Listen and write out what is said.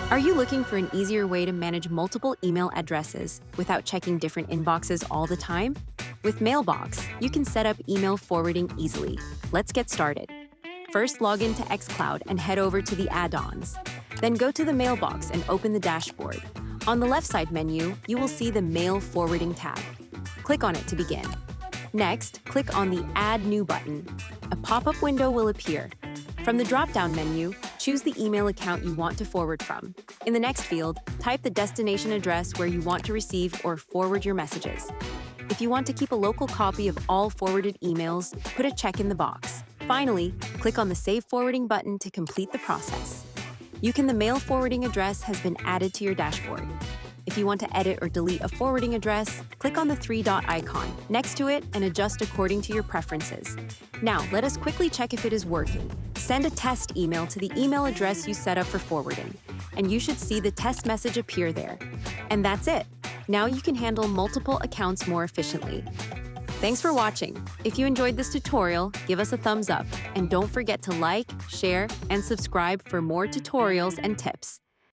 Are you looking for an easier way to manage multiple email addresses without checking different inboxes all the time? With MailBox, you can set up email forwarding easily. Let's get started. First, log into xCloud and head over to the add-ons. Then go to the Mailbox and open the dashboard. On the left side menu, you will see the Mail Forwarding tab. Click on it to begin. Next, click on the Add New button. A pop-up window will appear. From the drop-down menu, choose the email account you want to forward from. In the next field, type the destination address where you want to receive or forward your messages. If you want to keep a local copy of all forwarded emails, put a check in the box. Finally, click on the Save Forwarding button to complete the process. The mail forwarding address has been added to your dashboard. If you want to edit or delete a forwarding address, click on the three-dot icon next to it and adjust according to your preferences. Now, let us quickly check if it is working. Send a test email to the email address you set up for forwarding, and you should see the test message appear there. And that's it. Now you can handle multiple accounts more efficiently. Thanks for watching. If you enjoyed this tutorial, give us a thumbs up, and don't forget to like, share, and subscribe for more tutorials and tips.